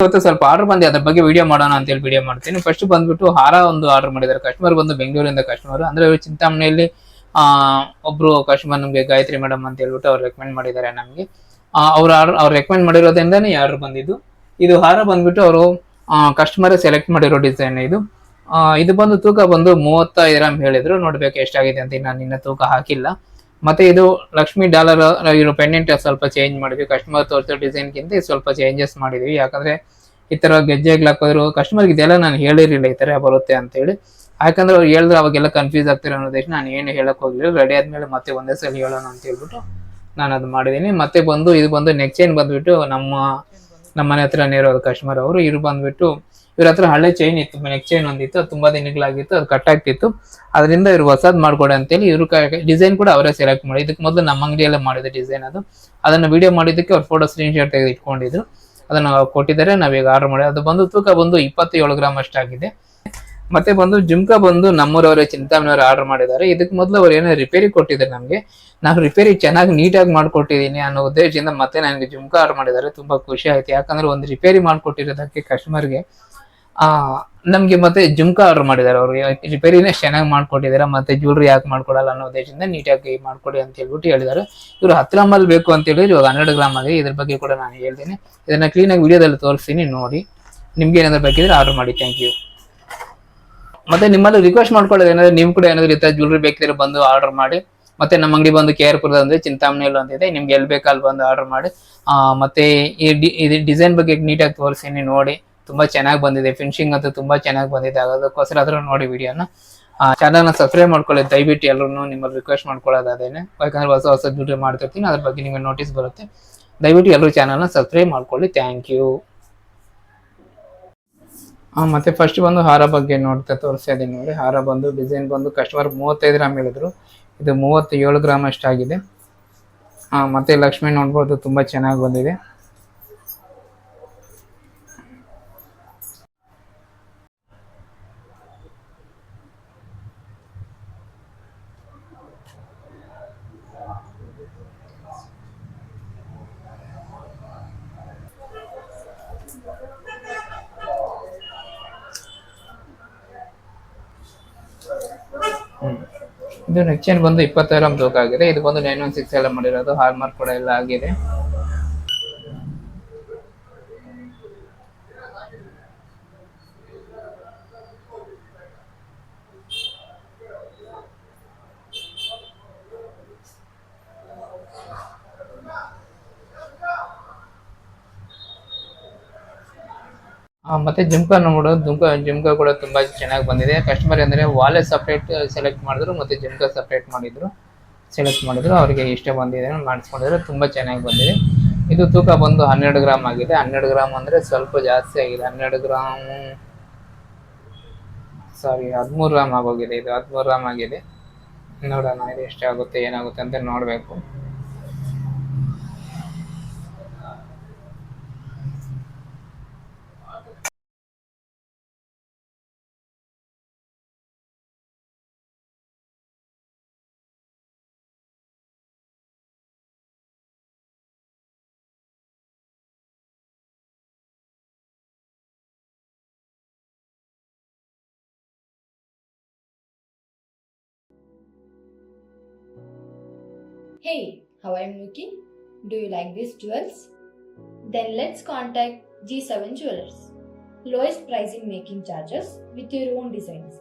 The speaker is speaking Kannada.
ಇವತ್ತು ಸ್ವಲ್ಪ ಆರ್ಡರ್ ಬಂದಿ, ಅದ್ರ ಬಗ್ಗೆ ವಿಡಿಯೋ ಮಾಡೋಣ ಅಂತ ಹೇಳಿ ವಿಡಿಯೋ ಮಾಡ್ತೀನಿ. ಫಸ್ಟ್ ಬಂದ್ಬಿಟ್ಟು ಹಾರ ಒಂದು ಆರ್ಡರ್ ಮಾಡಿದ್ದಾರೆ. ಕಸ್ಟಮರ್ ಬಂದು ಬೆಂಗಳೂರಿಂದ ಕಸ್ಟಮರ್, ಅಂದ್ರೆ ಚಿಂತಾಮಣಿಯಲ್ಲಿ ಒಬ್ರು ಕಸ್ಟಮರ್ ನಮಗೆ ಗಾಯತ್ರಿ ಮೇಡಮ್ ಅಂತ ಹೇಳ್ಬಿಟ್ಟು ಅವ್ರು ರೆಕಮೆಂಡ್ ಮಾಡಿದ್ದಾರೆ ನಮಗೆ. ಅವ್ರು ರೆಕಮೆಂಡ್ ಮಾಡಿರೋದ್ರಿಂದಾನೇ ಆರ್ಡರ್ ಬಂದಿದ್ದು. ಇದು ಹಾರ ಬಂದ್ಬಿಟ್ಟು ಅವರು ಕಸ್ಟಮರ್ ಸೆಲೆಕ್ಟ್ ಮಾಡಿರೋ ಡಿಸೈನ್ ಇದು. ಇದು ಬಂದು ತೂಕ ಬಂದು 35 ಗ್ರಾಮ್ ಹೇಳಿದ್ರು. ನೋಡ್ಬೇಕು ಎಷ್ಟಾಗಿದೆ ಅಂತ, ನಾನು ಇನ್ನ ತೂಕ ಹಾಕಿಲ್ಲ. ಮತ್ತೆ ಇದು ಲಕ್ಷ್ಮಿ ಡಾಲರ್ ಇರೋ ಪೆಂಡೆಂಟ್ ಸ್ವಲ್ಪ ಚೇಂಜ್ ಮಾಡಿದ್ವಿ. ಕಸ್ಟಮರ್ ತೋರಿಸೋ ಡಿಸೈನ್ಗಿಂತ ಸ್ವಲ್ಪ ಚೇಂಜಸ್ ಮಾಡಿದ್ವಿ. ಯಾಕಂದ್ರೆ ಈ ತರ ಗೆಜ್ಜೆಗಳು ಹಾಕೋದ್ರು ಕಸ್ಟಮರ್ಗೆ ಇದೆಲ್ಲ ನಾನು ಹೇಳಿರಲಿಲ್ಲ ಈ ತರ ಬರುತ್ತೆ ಅಂತ ಹೇಳಿ. ಯಾಕಂದ್ರೆ ಅವ್ರು ಹೇಳಿದ್ರೆ ಅವಾಗೆಲ್ಲ ಕನ್ಫ್ಯೂಸ್ ಆಗ್ತಿರೋ ಅನ್ನೋದಕ್ಕೆ ನಾನು ಏನು ಹೇಳಕ್ ಹೋಗ್ಲಿಲ್ಲ. ರೆಡಿ ಆದ್ಮೇಲೆ ಮತ್ತೆ ಒಂದೇ ಸಲ ಹೇಳೋಣ ಅಂತ ಹೇಳ್ಬಿಟ್ಟು ನಾನು ಅದು ಮಾಡಿದ್ದೀನಿ. ಮತ್ತೆ ಬಂದು ಇದು ಬಂದು ನೆಕ್ ಚೈನ್ ಬಂದ್ಬಿಟ್ಟು ನಮ್ಮ ಮನೆ ಹತ್ರನೇ ಇರೋದು ಕಸ್ಟಮರ್ ಅವರು. ಇವ್ರು ಬಂದ್ಬಿಟ್ಟು ಇವ್ರ ಹತ್ರ ಹಳೆ ಚೈನ್ ಇತ್ತು, ನೆಕ್ ಚೈನ್ ಒಂದಿತ್ತು, ಅದು ತುಂಬಾ ದಿನಗಳಾಗಿತ್ತು, ಅದು ಕಟ್ ಆಗ್ತಿತ್ತು. ಅದರಿಂದ ಇವ್ರು ಹೊಸದ್ ಮಾಡ್ಕೊಡಿ ಅಂತೇಳಿ ಇವ್ರು ಡಿಸೈನ್ ಕೂಡ ಅವರೇ ಸೆಲೆಕ್ಟ್ ಮಾಡಿ. ಇದಕ್ಕೆ ಮೊದಲು ನಮ್ಮ ಅಂಗಡಿಯಲ್ಲೇ ಮಾಡಿದ ಡಿಸೈನ್ ಅದು. ಅದನ್ನ ವಿಡಿಯೋ ಮಾಡಿದ್ದಕ್ಕೆ ಅವ್ರು ಫೋಟೋ ಸ್ಕ್ರೀನ್ ಶಾಟ್ ತೆಗೆದು ಇಟ್ಕೊಂಡಿದ್ರು. ಅದನ್ನ ಕೊಟ್ಟಿದ್ದಾರೆ, ನಾವೀಗ ಆರ್ಡರ್ ಮಾಡಿ. ಅದು ಬಂದು ತೂಕ ಬಂದು 27 ಗ್ರಾಮ್ ಅಷ್ಟಾಗಿದೆ. ಮತ್ತೆ ಬಂದು ಜುಮ್ಕಾ ಬಂದು ನಮ್ಮೂರವರೇ ಚಿಂತಾಮಣಿಯವರು ಆರ್ಡರ್ ಮಾಡಿದ್ದಾರೆ. ಇದಕ್ಕೆ ಮೊದಲು ಅವ್ರು ಏನೋ ರಿಪೇರಿ ಕೊಟ್ಟಿದ್ದಾರೆ ನಮಗೆ. ನಾನು ರಿಪೇರಿ ಚೆನ್ನಾಗಿ ನೀಟಾಗಿ ಮಾಡ್ಕೊಟ್ಟಿದ್ದೀನಿ ಅನ್ನೋ ಉದ್ದೇಶದಿಂದ ಮತ್ತೆ ನನಗೆ ಜುಮ್ಕಾ ಆರ್ಡರ್ ಮಾಡಿದ್ದಾರೆ. ತುಂಬಾ ಖುಷಿ ಆಯ್ತು. ಯಾಕಂದ್ರೆ ಒಂದು ರಿಪೇರಿ ಮಾಡ್ಕೊಟ್ಟಿರೋದಕ್ಕೆ ಕಸ್ಟಮರ್ಗೆ ನಮ್ಗೆ ಮತ್ತೆ ಜುಮ್ಕಾ ಆರ್ಡರ್ ಮಾಡಿದ್ದಾರೆ. ಅವರು ರಿಪೇರಿನೇ ಚೆನ್ನಾಗಿ ಮಾಡ್ಕೊಟ್ಟಿದ್ದಾರೆ, ಮತ್ತೆ ಜ್ಯುವೆಲ್ರಿ ಯಾಕೆ ಮಾಡ್ಕೊಡಲ್ಲ ಅನ್ನೋ ಉದ್ದೇಶದಿಂದ ನೀಟಾಗಿ ಮಾಡ್ಕೊಡಿ ಅಂತ ಹೇಳ್ಬಿಟ್ಟು ಹೇಳಿದ್ದಾರೆ. ಇವರು 10 ಗ್ರಾಮಲ್ಲಿ ಬೇಕು ಅಂತ ಹೇಳಿದ್ರೆ ಇವಾಗ 12 ಗ್ರಾಮ್ ಆಗಿದೆ. ಇದ್ರ ಬಗ್ಗೆ ಕೂಡ ನಾನು ಹೇಳ್ತೀನಿ. ಇದನ್ನ ಕ್ಲೀನಾಗಿ ವಿಡಿಯೋದಲ್ಲಿ ತೋರಿಸ್ತೀನಿ, ನೋಡಿ. ನಿಮ್ಗೆ ಏನಾದ್ರು ಬೇಕಿದ್ರೆ ಆರ್ಡರ್ ಮಾಡಿ. Thank you. ಮತ್ತೆ ನಿಮ್ಮಲ್ಲಿ ರಿಕ್ವೆಸ್ಟ್ ಮಾಡ್ಕೊಳ್ಳೋದು ಏನಂದ್ರೆ, ನೀವು ಕೂಡ ಏನಾದ್ರು ಈ ತರ ಜ್ಯುವೆಲ್ರಿ ಬೇಕಿದ್ರೆ ಬಂದು ಆರ್ಡರ್ ಮಾಡಿ. ಮತ್ತೆ ನಮ್ಮ ಅಂಗಡಿ ಬಂದು KR ಅಂದ್ರೆ ಚಿಂತಾಮಣಿಯಲ್ಲಿ ಒಂದಿದೆ. ನಿಮ್ಗೆ ಎಲ್ಲಿ ಬೇಕಲ್ಲಿ ಬಂದು ಆರ್ಡರ್ ಮಾಡಿ. ಮತ್ತೆ ಈ ಡಿಸೈನ್ ಬಗ್ಗೆ ನೀಟಾಗಿ ತೋರಿಸ್ತೀನಿ, ನೋಡಿ. ತುಂಬಾ ಚೆನ್ನಾಗಿ ಬಂದಿದೆ, ಫಿನಿಶಿಂಗ್ ಅಂತೂ ತುಂಬಾ ಚೆನ್ನಾಗಿ ಬಂದಿದೆ. ಅದಕ್ಕೋಸ್ಕರ ಆದ್ರೂ ನೋಡಿ ವಿಡಿಯೋನ. ಚಾನಲ್ನ ಸಬ್ಸ್ಕ್ರೈಬ್ ಮಾಡ್ಕೊಳ್ಳಿ ದಯವಿಟ್ಟು. ಎಲ್ಲರೂ ನಿಮ್ಮಲ್ಲಿ ರಿಕ್ವೆಸ್ಟ್ ಮಾಡ್ಕೊಳ್ಳೋದು ಅದೇನೆ. ಯಾಕಂದ್ರೆ ಹೊಸ ಜ್ಯುವೆಲ್ರಿ ಮಾಡ್ತಿರ್ತೀನಿ, ಅದ್ರ ಬಗ್ಗೆ ನಿಮಗೆ ನೋಟಿಸ್ ಬರುತ್ತೆ. ದಯವಿಟ್ಟು ಎಲ್ಲರೂ ಚಾನಲ್ನ ಸಬ್ಸ್ಕ್ರೈಬ್ ಮಾಡ್ಕೊಳ್ಳಿ. Thank you. ಮತ್ತೆ ಫಸ್ಟ್ ಬಂದು ಹಾರ ಬಗ್ಗೆ ತೋರಿಸ್ತಾ ಇದೀನಿ ನೋಡಿ. ಹಾರ ಬಂದು ಡಿಸೈನ್ ಬಂದು ಕಸ್ಟಮರ್ 35 ಗ್ರಾಮ್ ಹೇಳಿದ್ರು. ಇದು 37 ಗ್ರಾಮ್ ಅಷ್ಟಾಗಿದೆ. ಮತ್ತೆ ಲಕ್ಷ್ಮಿ ನೋಡ್ಬೋದು, ತುಂಬಾ ಚೆನ್ನಾಗಿ ಬಂದಿದೆ. ಇದು ನೆಕ್ ಚೈನ್ ಬಂದು 20 ಗ್ರಾಮ್ ತೂಕ ಆಗಿದೆ. ಇದು ಬಂದು 916 ಎಲ್ಲ ಮಾಡಿರೋದು. ಹಾಲ್ ಮಾರ್ಕ್ ಕೂಡ ಎಲ್ಲ ಆಗಿದೆ. ಮತ್ತೆ ಜುಮ್ಕಾ ನೋಡೋದು, ಜುಮ್ಕಾ ಕೂಡ ತುಂಬಾ ಚೆನ್ನಾಗಿ ಬಂದಿದೆ. ಕಸ್ಟಮರ್ ಅಂದ್ರೆ ವಾಲೆ ಸಪ್ರೇಟ್ ಸೆಲೆಕ್ಟ್ ಮಾಡಿದ್ರು, ಮತ್ತೆ ಜುಮ್ಕಾ ಸಪ್ರೇಟ್ ಸೆಲೆಕ್ಟ್ ಮಾಡಿದ್ರು. ಅವರಿಗೆ ಇಷ್ಟ ಬಂದಿದೆ ಮಾಡಿಸ್ಕೊಂಡಿದ್ರು. ತುಂಬಾ ಚೆನ್ನಾಗಿ ಬಂದಿದೆ. ಇದು ತೂಕ ಬಂದು 12 ಗ್ರಾಮ್ ಆಗಿದೆ. 12 ಗ್ರಾಮ್ ಅಂದ್ರೆ ಸ್ವಲ್ಪ ಜಾಸ್ತಿ ಆಗಿದೆ. 12 ಗ್ರಾಮ್ 13 ಗ್ರಾಮ್ ಆಗೋಗಿದೆ. ಇದು 13 ಗ್ರಾಮ್ ಆಗಿದೆ. ನೋಡೋಣ ಇದು ಎಷ್ಟಾಗುತ್ತೆ ಏನಾಗುತ್ತೆ ಅಂತ ನೋಡ್ಬೇಕು. Hey, how I'm looking? Do you like these jewels? Then let's contact G7 Jewelers. Lowest pricing making charges with your own designs.